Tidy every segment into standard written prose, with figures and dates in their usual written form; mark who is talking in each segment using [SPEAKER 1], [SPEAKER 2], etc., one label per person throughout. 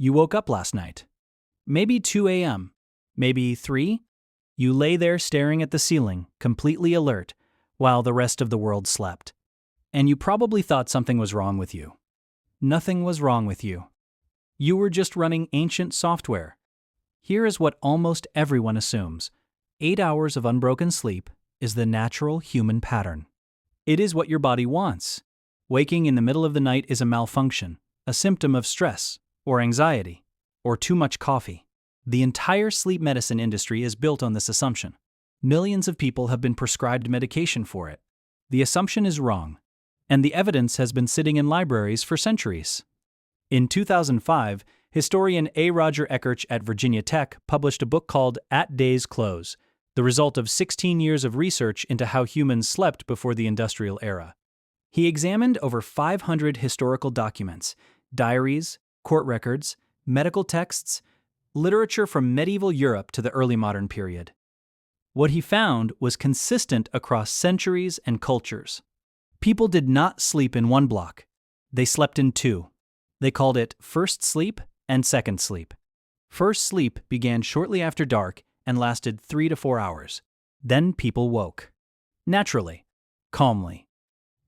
[SPEAKER 1] You woke up last night. Maybe 2 a.m. Maybe 3? You lay there staring at the ceiling, completely alert, while the rest of the world slept. And you probably thought something was wrong with you. Nothing was wrong with you. You were just running ancient software. Here is what almost everyone assumes. 8 hours of unbroken sleep is the natural human pattern. It is what your body wants. Waking in the middle of the night is a malfunction, a symptom of stress, or anxiety, or too much coffee. The entire sleep medicine industry is built on this assumption. Millions of people have been prescribed medication for it. The assumption is wrong, and the evidence has been sitting in libraries for centuries. In 2005, historian A. Roger Ekirch at Virginia Tech published a book called At Day's Close, the result of 16 years of research into how humans slept before the industrial era. He examined over 500 historical documents, diaries, court records, medical texts, literature from medieval Europe to the early modern period. What he found was consistent across centuries and cultures. People did not sleep in one block. They slept in two. They called it first sleep and second sleep. First sleep began shortly after dark and lasted 3 to 4 hours. Then people woke. Naturally, calmly.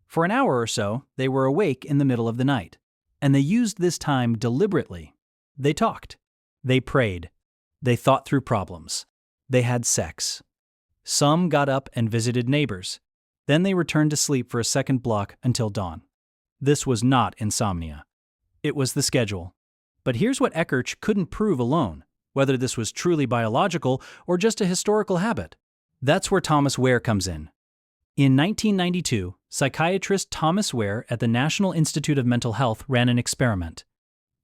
[SPEAKER 1] For an hour or so, they were awake in the middle of the night, and they used this time deliberately. They talked. They prayed. They thought through problems. They had sex. Some got up and visited neighbors. Then they returned to sleep for a second block until dawn. This was not insomnia. It was the schedule. But here's what Ekirch couldn't prove alone, whether this was truly biological or just a historical habit. That's where Thomas Wehr comes in. In 1992, psychiatrist Thomas Wehr at the National Institute of Mental Health ran an experiment.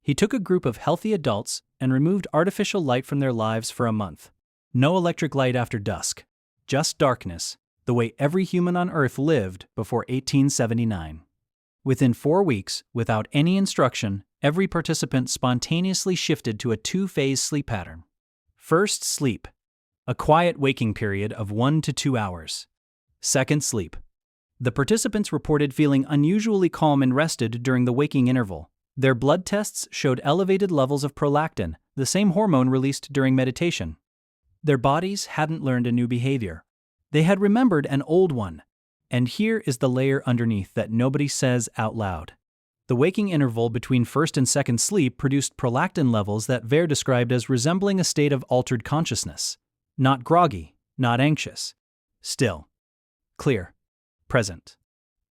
[SPEAKER 1] He took a group of healthy adults and removed artificial light from their lives for a month. No electric light after dusk, just darkness, the way every human on Earth lived before 1879. Within 4 weeks, without any instruction, every participant spontaneously shifted to a two-phase sleep pattern. First sleep, a quiet waking period of 1 to 2 hours. Second sleep. The participants reported feeling unusually calm and rested during the waking interval. Their blood tests showed elevated levels of prolactin, the same hormone released during meditation. Their bodies hadn't learned a new behavior. They had remembered an old one. And here is the layer underneath that nobody says out loud. The waking interval between first and second sleep produced prolactin levels that Wehr described as resembling a state of altered consciousness. Not groggy, not anxious. Still. Clear. Present.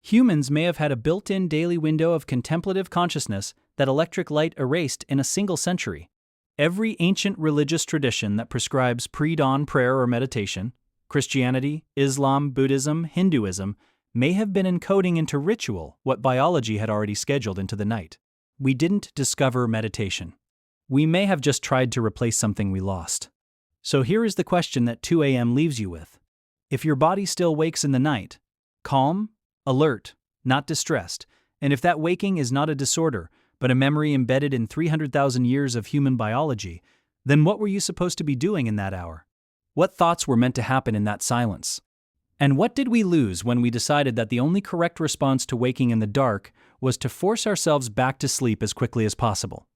[SPEAKER 1] Humans may have had a built-in daily window of contemplative consciousness that electric light erased in a single century. Every ancient religious tradition that prescribes pre-dawn prayer or meditation, Christianity, Islam, Buddhism, Hinduism, may have been encoding into ritual what biology had already scheduled into the night. We didn't discover meditation. We may have just tried to replace something we lost. So here is the question that 2 a.m. leaves you with. If your body still wakes in the night, calm, alert, not distressed, and if that waking is not a disorder, but a memory embedded in 300,000 years of human biology, then what were you supposed to be doing in that hour? What thoughts were meant to happen in that silence? And what did we lose when we decided that the only correct response to waking in the dark was to force ourselves back to sleep as quickly as possible?